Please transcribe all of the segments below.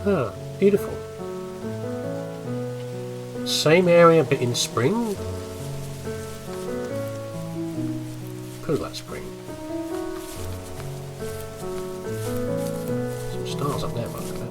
Ah, beautiful. Same area but in spring? Cool, that spring. Some stars up there, by the way.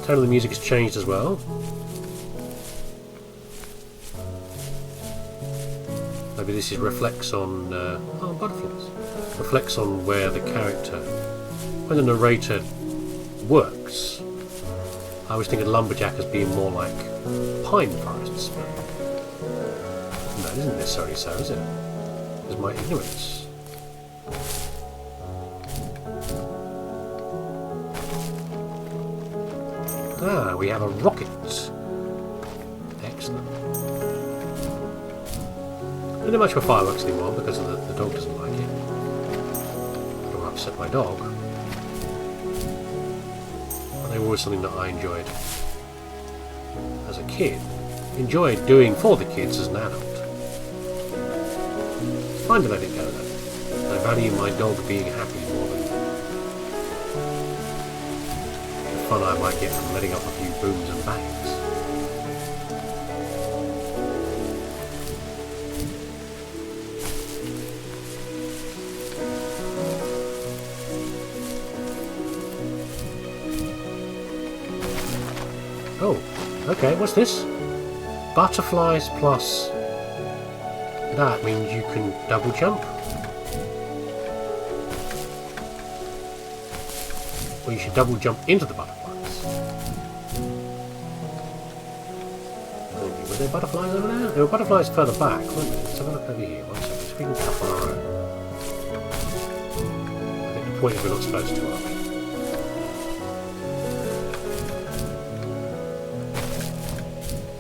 Tone of the music has changed as well. Maybe this is reflects on butterflies. Reflects on where the character, when the narrator works. I always think of lumberjack as being more like pine forests. No, it isn't necessarily so, is it? It's my ignorance. Ah, we have a rocket. Excellent. I don't do much for fireworks anymore because the dog doesn't like it. I don't want to upset my dog. But they were always something that I enjoyed as a kid. Enjoyed doing for the kids as an adult. It's fine to let it go though. I value my dog being happy more than the fun I might get from letting off a few booms and bangs. Oh, okay, what's this? Butterflies plus that means you can double jump. Well, you should double jump into the butterflies. Were there butterflies over there? There were butterflies further back, weren't there? Let's have a look over here. One second, so we can tap on our own. I think the point is we're not supposed to, are we?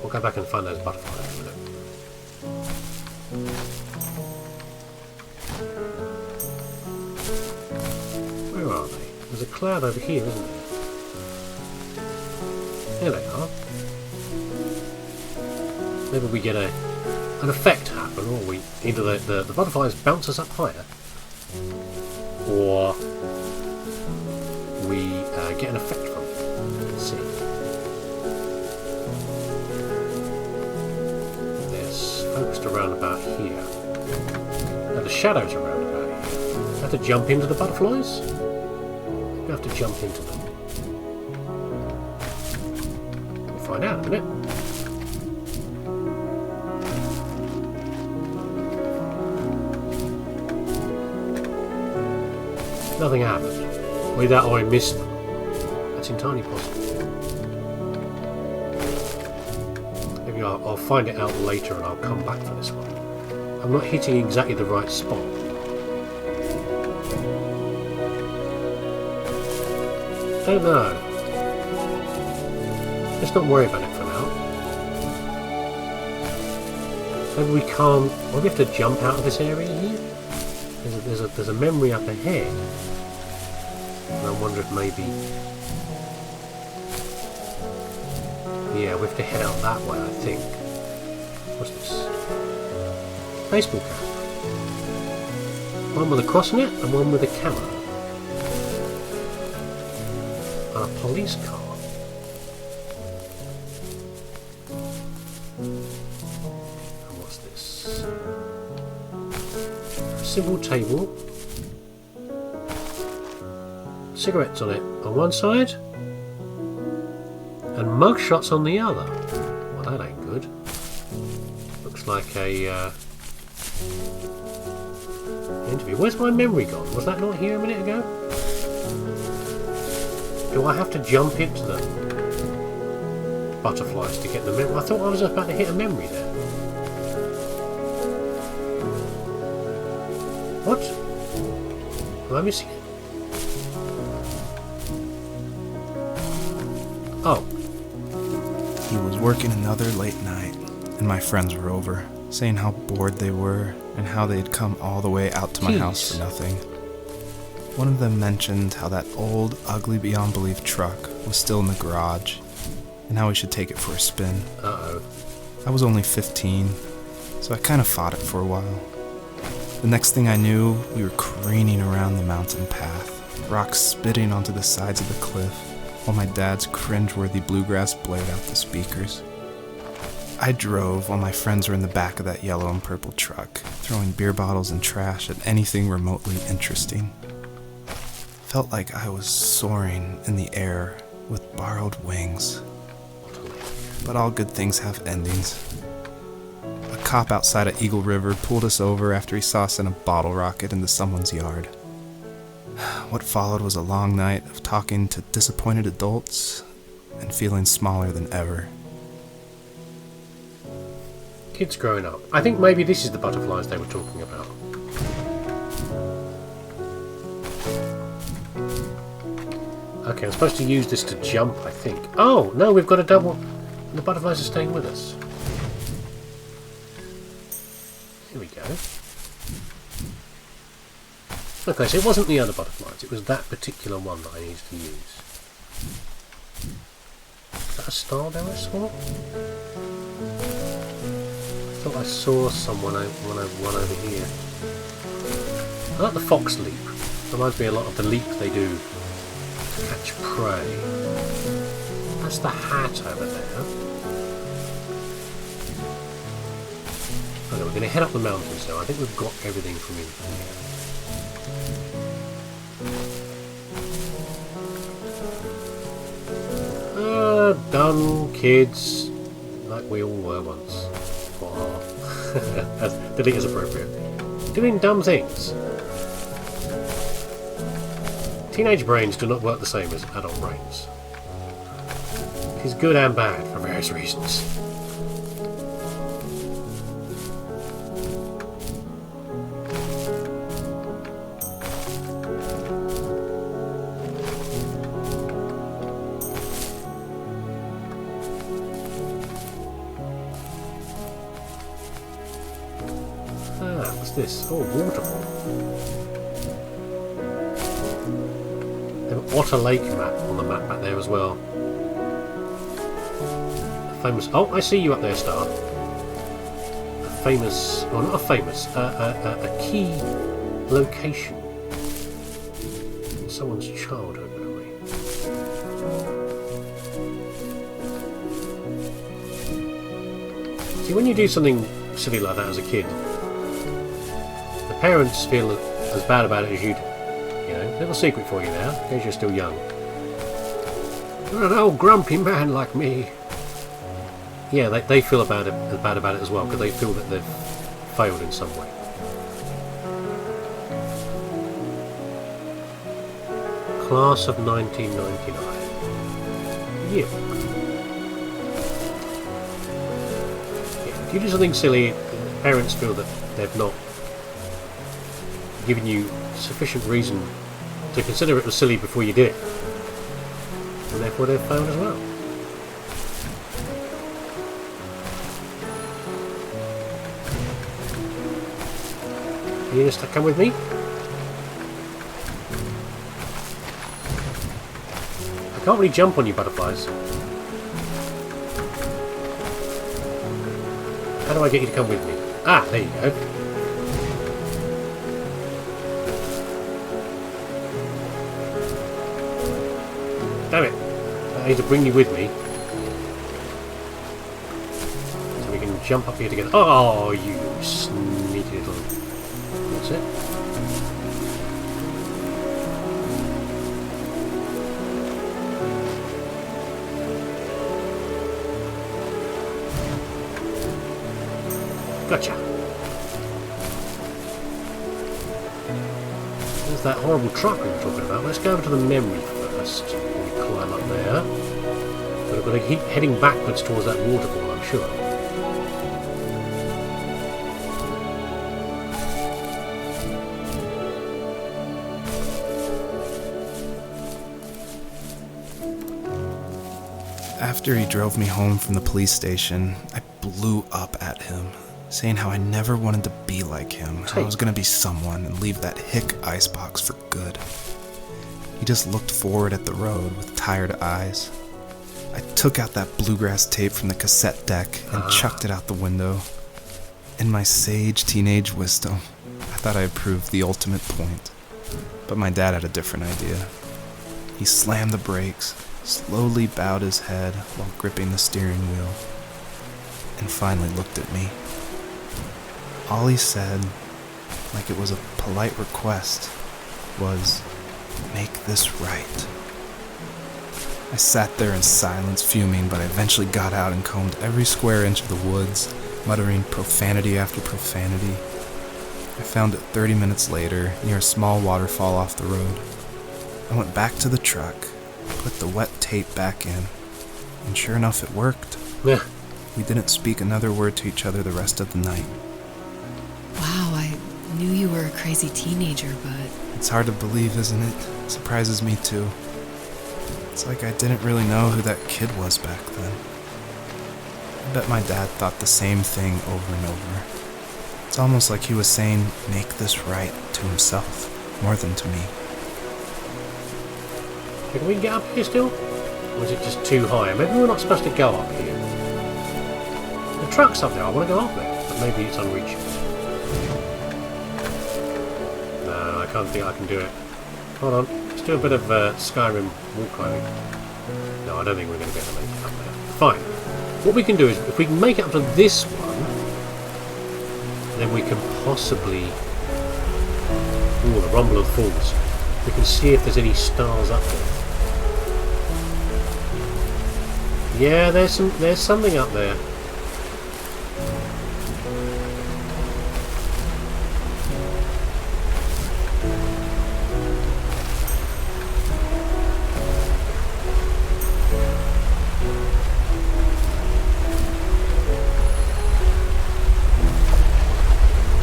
We'll go back and find those butterflies in a minute. Where are they? There's a cloud over here, isn't there? There they are. Maybe we get an effect happen, or we either the butterflies bounce us up higher, or we get an effect from it. Let's see. Focused around about here. Now the shadows are around about here. Do I have to jump into the butterflies? You have to jump into them. We'll find out in a minute. Nothing happened. Either that or I missed them. That's entirely possible. I'll find it out later and I'll come back for this one. I'm not hitting exactly the right spot. Don't know. Let's not worry about it for now. Maybe we can't... Well, we have to jump out of this area here? There's a memory up ahead. And I wonder if maybe... Yeah, we have to head out that way, I think. What's this? Baseball cap. One with a cross on it and one with a camera. And a police car. And what's this? A simple table. Cigarettes on it on one side. And mugshots on the other. Well, that ain't good. Looks like a interview. Where's my memory gone? Was that not here a minute ago? Do I have to jump into the butterflies to get the memory? I thought I was about to hit a memory there. What? Am I missing it? Oh. He was working another late night, and my friends were over, saying how bored they were and how they had come all the way out to my house for nothing. One of them mentioned how that old, ugly beyond belief truck was still in the garage, and how we should take it for a spin. Uh-oh. I was only 15, so I kind of fought it for a while. The next thing I knew, we were careening around the mountain path. rocks spitting onto the sides of the cliff, while my dad's cringeworthy bluegrass blared out the speakers. I drove while my friends were in the back of that yellow and purple truck, throwing beer bottles and trash at anything remotely interesting. Felt like I was soaring in the air with borrowed wings. But all good things have endings. A cop outside of Eagle River pulled us over after he saw us send a bottle rocket into someone's yard. What followed was a long night of talking to disappointed adults and feeling smaller than ever. Kids growing up. I think maybe this is the butterflies they were talking about. Okay, I'm supposed to use this to jump, I think. Oh, no, we've got a double. The butterflies are staying with us. Here we go. Okay, so it wasn't the other butterflies, it was that particular one that I needed to use. Is that a star there I saw? I thought I saw someone one over here. I like the fox leap. Reminds me a lot of the leap they do to catch prey. That's the hat over there. Okay, we're going to head up the mountains now. I think we've got everything from in here. Done, kids. Like we all were once. Delete as appropriate. Doing dumb things. Teenage brains do not work the same as adult brains. It is good and bad for various reasons. What's this? Oh, waterfall. There's an Otter Lake map on the map back there as well. A famous. Oh, I see you up there, Star. A famous. Well, not a famous. A key location in someone's childhood, probably. See, when you do something silly like that as a kid, parents feel as bad about it as you do. You know, little secret for you now, in case you're still young. You're an old grumpy man like me. Yeah, they feel bad about it as well, because they feel that they've failed in some way. Class of 1999. Yeah. If you do something silly, parents feel that they've not given you sufficient reason to consider it was silly before you did it, and therefore they've failed as well. Are you just come with me? I can't really jump on you butterflies. How do I get you to come with me? Ah, there you go. Damn it! I need to bring you with me, so we can jump up here together. Oh, you sneaky little... That's it. Gotcha. There's that horrible truck we were talking about. Let's go over to the memory first. We climb up there. But I've got to keep heading backwards towards that waterfall, I'm sure. After he drove me home from the police station, I blew up at him, saying how I never wanted to be like him, how I was going to be someone and leave that hick icebox for good. He just looked forward at the road with tired eyes. I took out that bluegrass tape from the cassette deck and chucked it out the window. In my sage teenage wisdom, I thought I had proved the ultimate point. But my dad had a different idea. He slammed the brakes, slowly bowed his head while gripping the steering wheel, and finally looked at me. All he said, like it was a polite request, was, "Make this right." I sat there in silence, fuming, but I eventually got out and combed every square inch of the woods, muttering profanity after profanity. I found it 30 minutes later, near a small waterfall off the road. I went back to the truck, put the wet tape back in, and sure enough, it worked. Yeah. We didn't speak another word to each other the rest of the night. Wow, I knew you were a crazy teenager, but... It's hard to believe, isn't it? Surprises me too. It's like I didn't really know who that kid was back then. I bet my dad thought the same thing over and over. It's almost like he was saying, "Make this right," to himself, more than to me. Can we get up here still? Or is it just too high? Maybe we're not supposed to go up here. The truck's up there, I want to go up there. But maybe it's unreachable. No, I can't think I can do it. Hold on, let's do a bit of Skyrim wall climbing. No, I don't think we're going to be able to make it up there. Fine. What we can do is, if we can make it up to this one, then we can possibly... Ooh, the rumble of the falls. We can see if there's any stars up there. Yeah, there's something up there.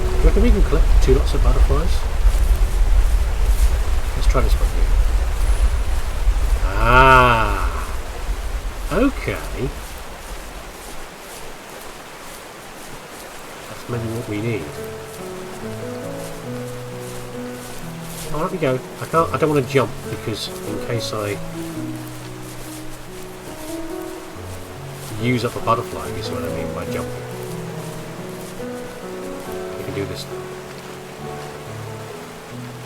Do you reckon we can collect 2 lots of butterflies? Let's try this one here. Ah! Okay. That's maybe what we need. Oh, let me go. I don't want to jump because in case I use up a butterfly, you see what I mean by jumping. We can do this now.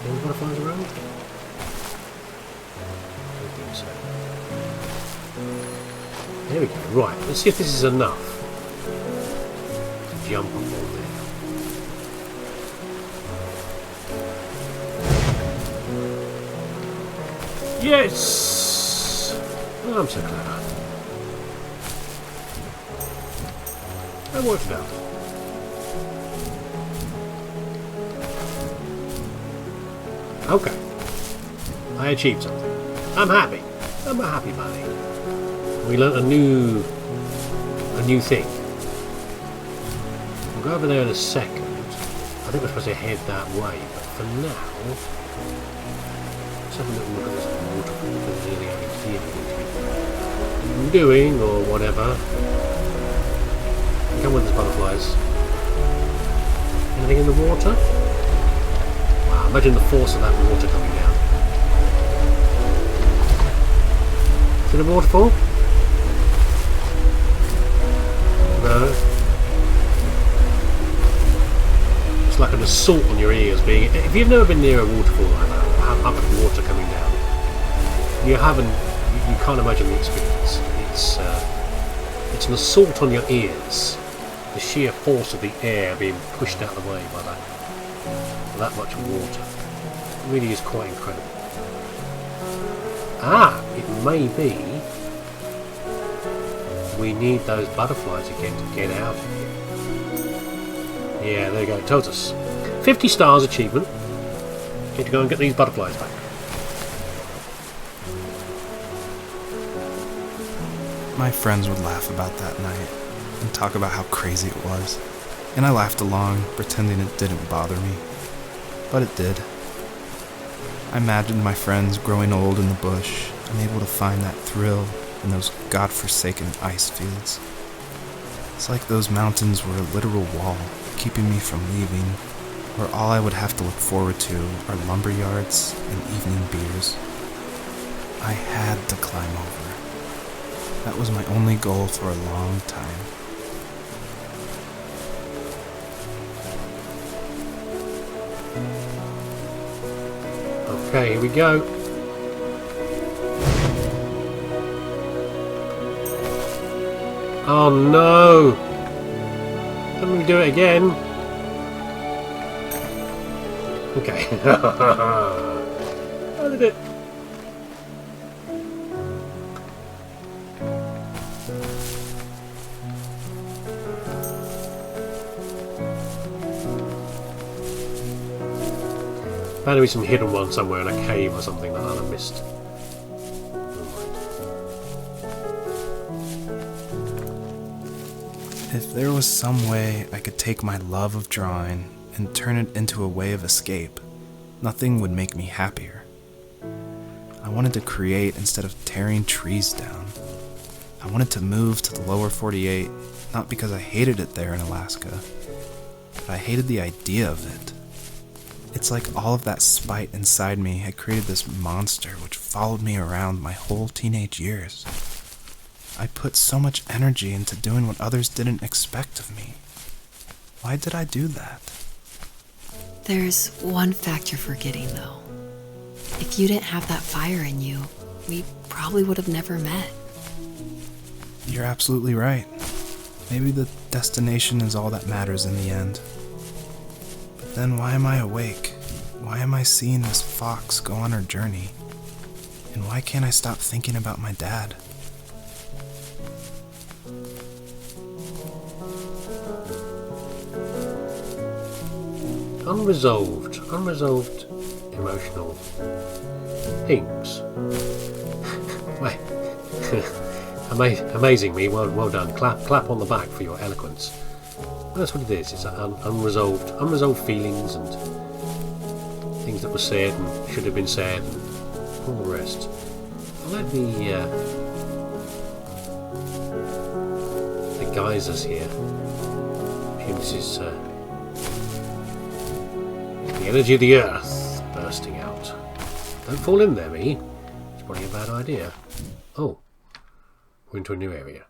Any butterflies around? I don't think so. There we go. Right, let's see if this is enough to jump up on there. Yes! Oh, I'm so clever. That worked out. Okay. I achieved something. I'm happy. I'm a happy bunny. We learnt a new thing. We'll go over there in a second. I think we're supposed to head that way, but for now, let's have a little look at this waterfall. If there's anything out here we need to be doing or whatever. Come with us, butterflies. Anything in the water? Wow, imagine the force of that water coming down. Is it a waterfall? No. It's like an assault on your ears. If you've never been near a waterfall like that, how much water coming down, you can't imagine the experience. It's an assault on your ears. The sheer force of the air being pushed out of the way by that much water. It really is quite incredible. Ah, it may be we need those butterflies again to get out of here. Yeah, there you go, it tells us. 50 stars achievement. Need to go and get these butterflies back. My friends would laugh about that night and talk about how crazy it was, and I laughed along, pretending it didn't bother me. But it did. I imagined my friends growing old in the bush, unable to find that thrill in those godforsaken ice fields. It's like those mountains were a literal wall, keeping me from leaving, where all I would have to look forward to are lumber yards and evening beers. I had to climb over. That was my only goal for a long time. Okay, here we go. Oh no! Let me do it again. Okay. I did it. There'll be some hidden one somewhere in a cave or something that I've missed. If there was some way I could take my love of drawing and turn it into a way of escape, nothing would make me happier. I wanted to create instead of tearing trees down. I wanted to move to the lower 48, not because I hated it there in Alaska, but I hated the idea of it. It's like all of that spite inside me had created this monster which followed me around my whole teenage years. I put so much energy into doing what others didn't expect of me. Why did I do that? There's one fact you're forgetting, though. If you didn't have that fire in you, we probably would have never met. You're absolutely right. Maybe the destination is all that matters in the end. But then why am I awake? Why am I seeing this fox go on her journey? And why can't I stop thinking about my dad? Unresolved emotional things. Wait. Amazing me. Well done. Clap on the back for your eloquence. Well, that's what it is. It's unresolved feelings and things that were said and should have been said and all the rest. Let the geysers here. This is the energy of the earth bursting out. Don't fall in there, me. It's probably a bad idea. Oh, we're into a new area.